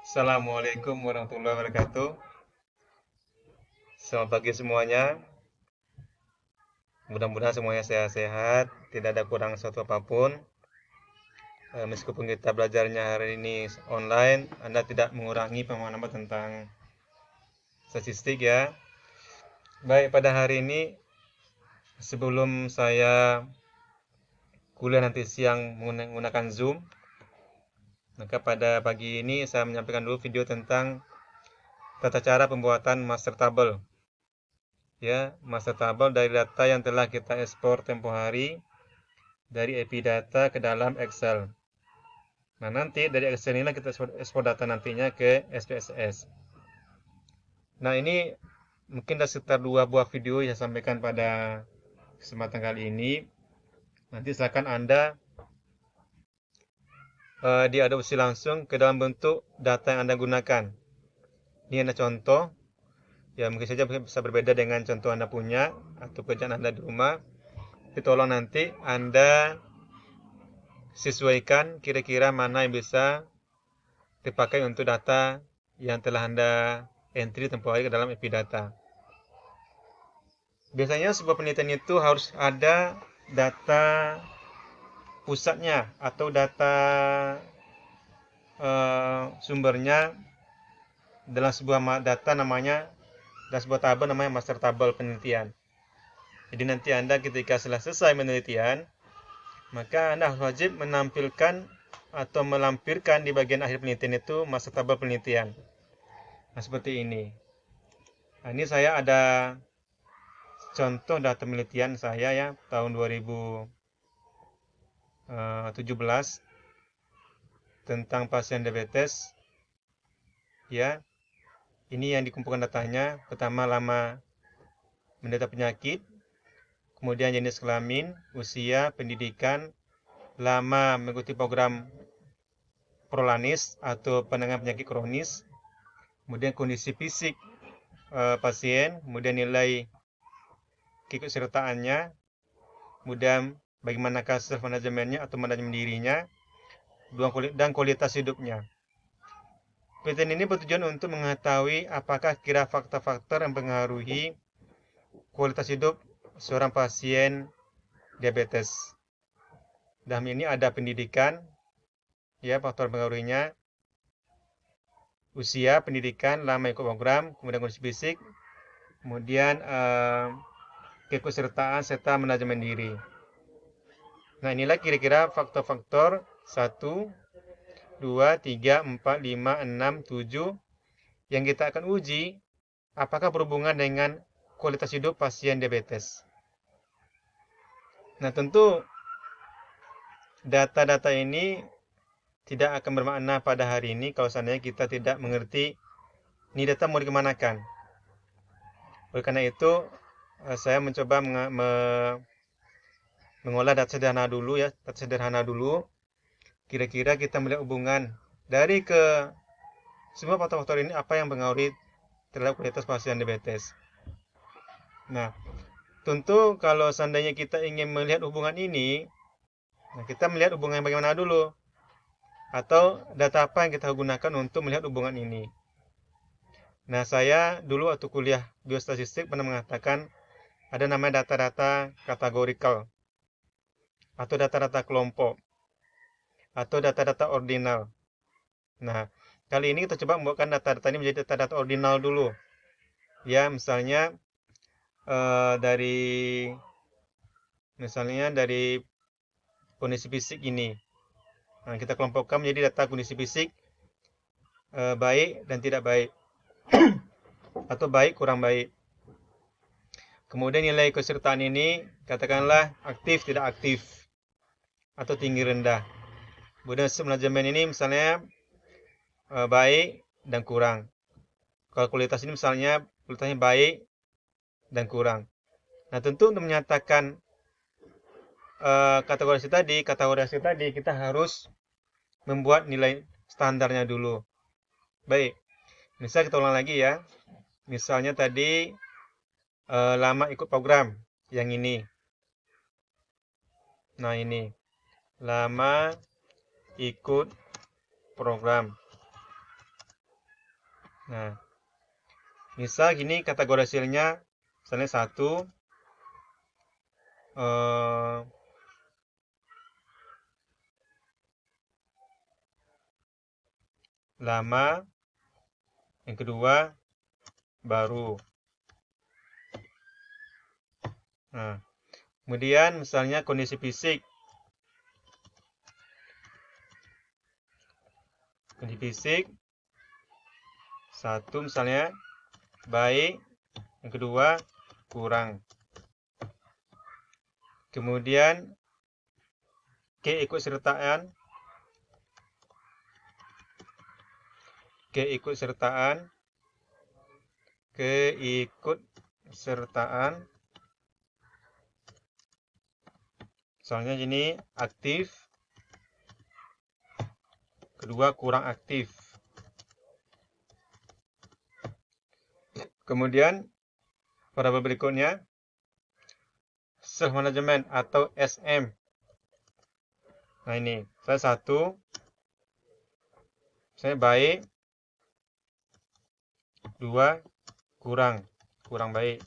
Assalamualaikum warahmatullahi wabarakatuh. Selamat pagi semuanya. Mudah-mudahan semuanya sehat-sehat, tidak ada kurang suatu apapun. Meskipun kita belajarnya hari ini online, Anda tidak mengurangi pemahaman tentang statistik ya. Baik, pada hari ini sebelum saya kuliah nanti siang menggunakan Zoom, maka pada pagi ini saya menyampaikan dulu video tentang tata cara pembuatan master table. Ya, master table dari data yang telah kita ekspor tempo hari dari API data ke dalam Excel. Nah, nanti dari Excel inilah kita ekspor data nantinya ke SPSS. Nah, ini mungkin ada sekitar 2 buah video yang saya sampaikan pada kesempatan kali ini. Nanti silakan Anda diadopsi langsung ke dalam bentuk data yang Anda gunakan. Ini ada contoh, ya mungkin saja bisa berbeda dengan contoh Anda punya atau kerjaan Anda di rumah. Tapi tolong nanti Anda sesuaikan kira-kira mana yang bisa dipakai untuk data yang telah Anda entry tempoh hari ke dalam API data. Biasanya sebuah penelitian itu harus ada data pusatnya atau data sumbernya dalam sebuah data namanya, dalam sebuah tabel namanya master table penelitian. Jadi nanti Anda ketika setelah selesai penelitian, maka Anda harus wajib menampilkan atau melampirkan di bagian akhir penelitian itu master table penelitian. Nah, seperti ini. Nah, ini saya ada contoh data penelitian saya ya tahun 2017 tentang pasien diabetes. Ya, ini yang dikumpulkan datanya. Pertama, lama menderita penyakit, kemudian jenis kelamin, usia, pendidikan, lama mengikuti program Prolanis atau penanganan penyakit kronis, kemudian kondisi fisik pasien, kemudian nilai keikutsertaannya, kemudian bagaimanakah self manajemennya atau manajemen dirinya, dan kualitas hidupnya. Penelitian ini bertujuan untuk mengetahui apakah kira faktor-faktor yang mempengaruhi kualitas hidup seorang pasien diabetes. Dalam ini ada pendidikan, ya faktor pengaruhnya, usia, pendidikan, lama ikut program, kemudian kondisi fisik, kemudian keikutsertaan serta manajemen diri. Nah, inilah kira-kira faktor-faktor 1, 2, 3, 4, 5, 6, 7 yang kita akan uji apakah berhubungan dengan kualitas hidup pasien diabetes. Nah, tentu data-data ini tidak akan bermakna pada hari ini kalau seandainya kita tidak mengerti ini data mau dikemanakan. Oleh karena itu, saya mencoba mengolah data sederhana dulu. Kira-kira kita melihat hubungan dari ke semua faktor-faktor ini apa yang mempengaruhi terhadap kualitas pasien diabetes. Nah, tentu kalau seandainya kita ingin melihat hubungan ini, nah kita melihat hubungan yang bagaimana dulu, atau data apa yang kita gunakan untuk melihat hubungan ini. Nah, saya dulu waktu kuliah biostatistik pernah mengatakan ada namanya data-data kategorikal atau data-data kelompok atau data-data ordinal. Nah, kali ini kita coba membuatkan data-data ini menjadi data-data ordinal dulu. Ya, dari kondisi fisik ini. Nah, kita kelompokkan menjadi data kondisi fisik baik dan tidak baik atau baik kurang baik. Kemudian nilai kesertaan ini katakanlah aktif tidak aktif atau tinggi rendah. Kemudian manajemen ini misalnya baik dan kurang. Kalau kualitas ini misalnya kualitasnya baik dan kurang. Nah, tentu untuk menyatakan kategori tadi kita harus membuat nilai standarnya dulu. Baik, misal kita ulang lagi ya. Misalnya tadi lama ikut program yang ini. Nah, ini lama ikut program. Nah, misal gini kategori hasilnya, misalnya 1, lama, yang kedua baru. Nah, kemudian misalnya kondisi fisik. Kondisi fisik 1 misalnya baik, yang kedua kurang. Kemudian keikutsertaan misalnya ini aktif, kedua kurang aktif. Kemudian variabel berikutnya self management atau SM. Nah, ini saya 1 saya baik, 2 kurang baik.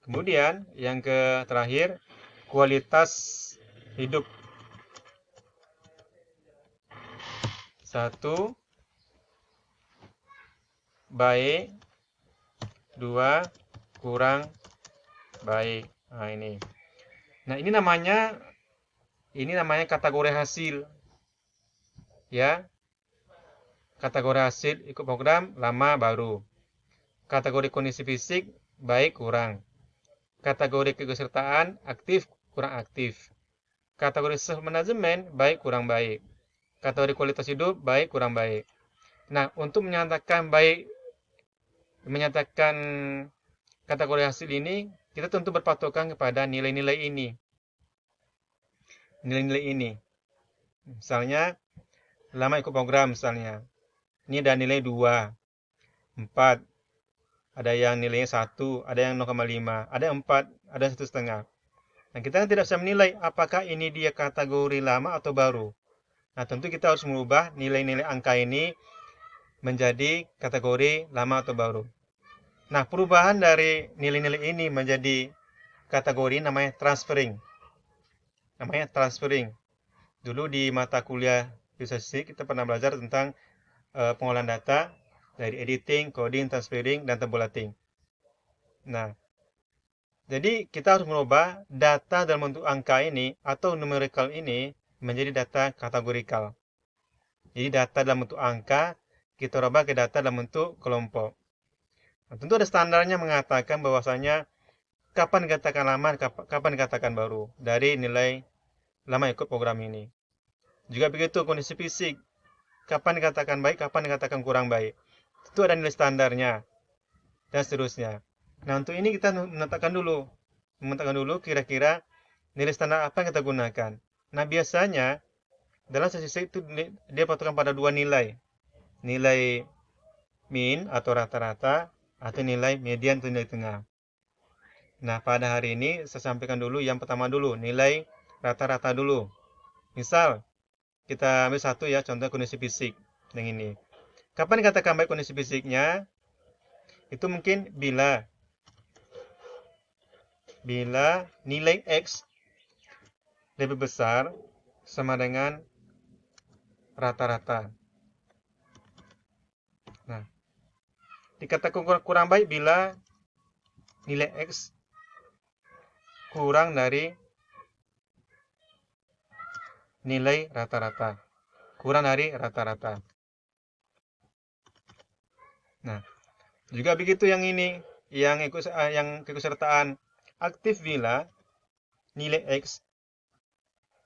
Kemudian yang terakhir kualitas hidup. 1 baik, 2 kurang baik. Nah, ini. Nah, ini namanya kategori hasil. Ya. Kategori hasil ikut program lama baru. Kategori kondisi fisik baik kurang. Kategori keikutsertaan aktif kurang aktif. Kategori self management baik kurang baik. Kategori kualitas hidup baik kurang baik. Nah, untuk menyatakan kategori hasil ini, kita tentu berpatokan kepada nilai-nilai ini. Nilai-nilai ini. Misalnya, lama ikut program misalnya. Ini ada nilai 2, 4. Ada yang nilainya 1, ada yang 0,5, ada yang 4, ada 1,5. Nah, kita tidak bisa menilai apakah ini dia kategori lama atau baru. Nah, tentu kita harus mengubah nilai-nilai angka ini menjadi kategori lama atau baru. Nah, perubahan dari nilai-nilai ini menjadi kategori namanya transferring. Dulu di mata kuliah statistik kita pernah belajar tentang pengolahan data dari editing, coding, transferring, dan tabulating. Nah, jadi kita harus merubah data dalam bentuk angka ini atau numerical ini menjadi data kategorikal. Jadi data dalam bentuk angka kita rubah ke data dalam bentuk kelompok. Nah, tentu ada standarnya mengatakan bahwasanya kapan dikatakan lama, kapan dikatakan baru dari nilai lama ikut program ini. Juga begitu kondisi fisik, kapan dikatakan baik, kapan dikatakan kurang baik. Tentu ada nilai standarnya dan seterusnya. Nah, untuk ini kita menetapkan dulu kira-kira nilai standar apa yang kita gunakan. Nah, biasanya dalam statistik itu dia patokan pada 2 nilai. Nilai mean atau rata-rata atau nilai median atau nilai tengah. Nah, pada hari ini saya sampaikan dulu yang pertama dulu, nilai rata-rata dulu. Misal, kita ambil satu ya, contoh kondisi fisik yang ini. Kapan dikatakan baik kondisi fisiknya? Itu mungkin bila nilai X lebih besar sama dengan rata-rata. Nah, dikatakan kurang baik bila nilai X kurang dari nilai rata-rata. Nah, juga begitu yang ini, yang keikutsertaan aktif bila nilai X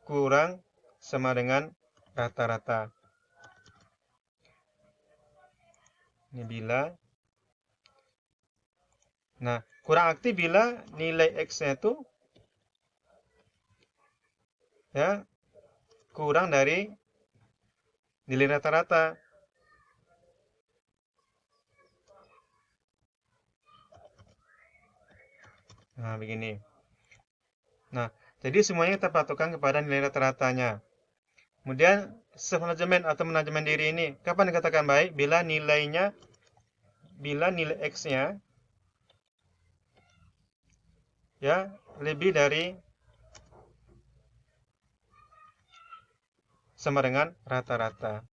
kurang sama dengan rata-rata. Ini bila. Nah, kurang aktif bila nilai X-nya itu ya kurang dari nilai rata-rata. Nah, begini. Nah, jadi semuanya kita patokan kepada nilai rata-ratanya. Kemudian self-manajemen atau manajemen diri ini kapan dikatakan baik? Bila nilai X-nya ya lebih dari sama dengan rata-rata.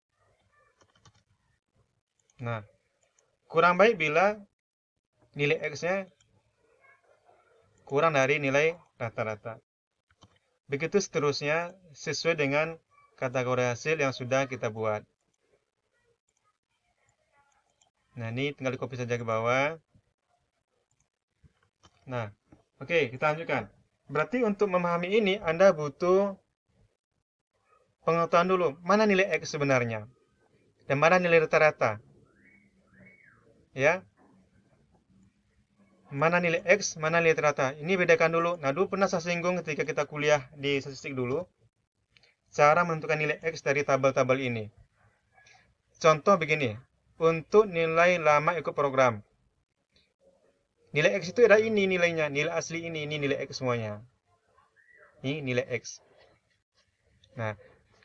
Nah, kurang baik bila nilai X-nya kurang dari nilai rata-rata. Begitu seterusnya sesuai dengan kategori hasil yang sudah kita buat. Nah, ini tinggal di copy saja ke bawah. Nah, oke, kita lanjutkan. Berarti untuk memahami ini, Anda butuh pengetahuan dulu. Mana nilai X sebenarnya? Dan mana nilai rata-rata? Ya, mana nilai X, mana nilai rata. Ini bedakan dulu. Nah, dulu pernah saya singgung ketika kita kuliah di statistik dulu. Cara menentukan nilai X dari tabel-tabel ini. Contoh begini. Untuk nilai lama ikut program. Nilai X itu ada ini nilainya. Nilai asli ini nilai X semuanya. Ini nilai X. Nah,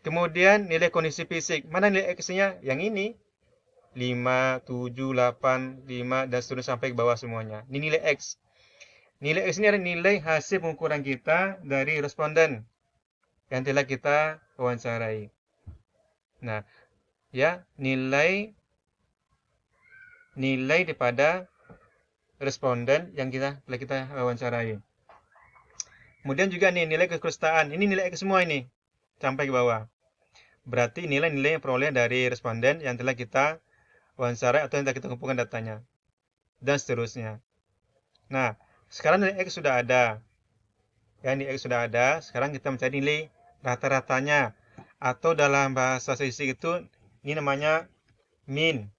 kemudian nilai kondisi fisik. Mana nilai X-nya? Yang ini. 5, 7, 8, 5, dan seterusnya sampai ke bawah semuanya. Ini nilai X. Nilai X ini adalah nilai hasil pengukuran kita dari responden yang telah kita wawancarai. Nah, ya, nilai daripada responden yang telah kita wawancarai. Kemudian juga nih nilai keikutsertaan. Ini nilai X semua ini sampai ke bawah. Berarti nilai-nilai yang peroleh dari responden yang telah kita wawancarai atau yang telah kita kumpulkan datanya. Dan seterusnya. Nah, sekarang nilai X sudah ada. Ya, nilai X sudah ada. Sekarang kita mencari nilai rata-ratanya. Atau dalam bahasa statistik itu, ini namanya mean.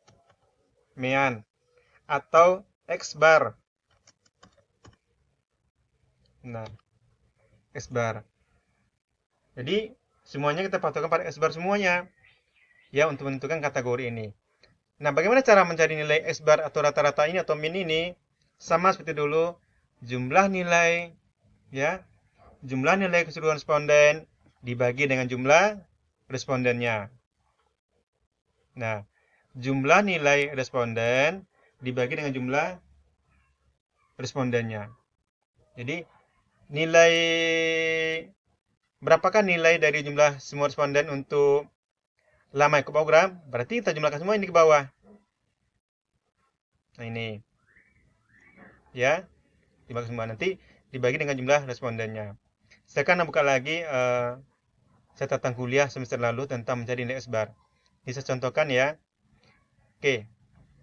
Atau X bar. Nah, X bar. Jadi, semuanya kita patokan pada X bar semuanya. Ya, untuk menentukan kategori ini. Nah, bagaimana cara mencari nilai X bar atau rata-rata ini atau min ini? Sama seperti dulu, jumlah nilai keseluruhan responden dibagi dengan jumlah respondennya. Nah, jumlah nilai responden dibagi dengan jumlah respondennya. Jadi, berapakah nilai dari jumlah semua responden untuk lama ikut program? Berarti kita jumlahkan semua ini ke bawah. Nah, ini. Ya, dibagi semua nanti dibagi dengan jumlah respondennya. Saya akan buka lagi catatan kuliah semester lalu tentang mencari nilai X bar. Ini saya contohkan ya. Oke,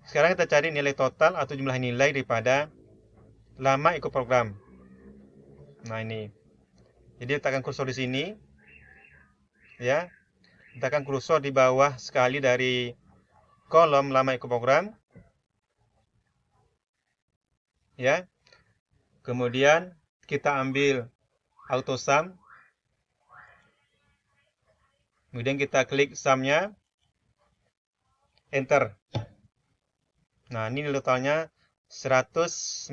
sekarang kita cari nilai total atau jumlah nilai daripada lama ikut program. Nah, ini. Jadi letakkan kursor di sini. Ya, letakkan kursor di bawah sekali dari kolom lama ikut program. Ya, kemudian kita ambil auto sum. Kemudian kita klik sum-nya. Enter. Nah, ini totalnya 119,5.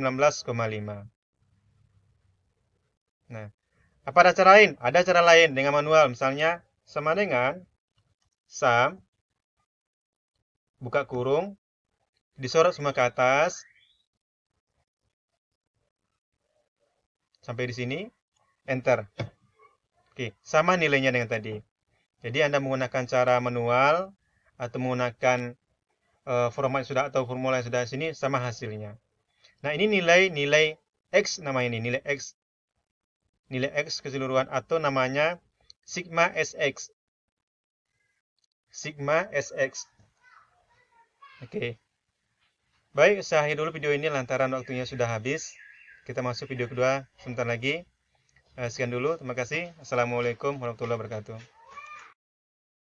Nah, apa ada cara lain? Ada cara lain dengan manual. Misalnya, sama dengan sum, buka kurung, disorot semua ke atas, sampai di sini, enter. Oke, sama nilainya dengan tadi. Jadi Anda menggunakan cara manual atau menggunakan format yang sudah atau formula yang sudah di sini sama hasilnya. Nah, ini nilai X namanya ini, nilai X. Nilai X keseluruhan atau namanya sigma SX. Sigma SX. Oke. Baik, saya akhiri dulu video ini lantaran waktunya sudah habis. Kita masuk video kedua sebentar lagi. Sekian dulu, terima kasih. Assalamualaikum warahmatullahi wabarakatuh.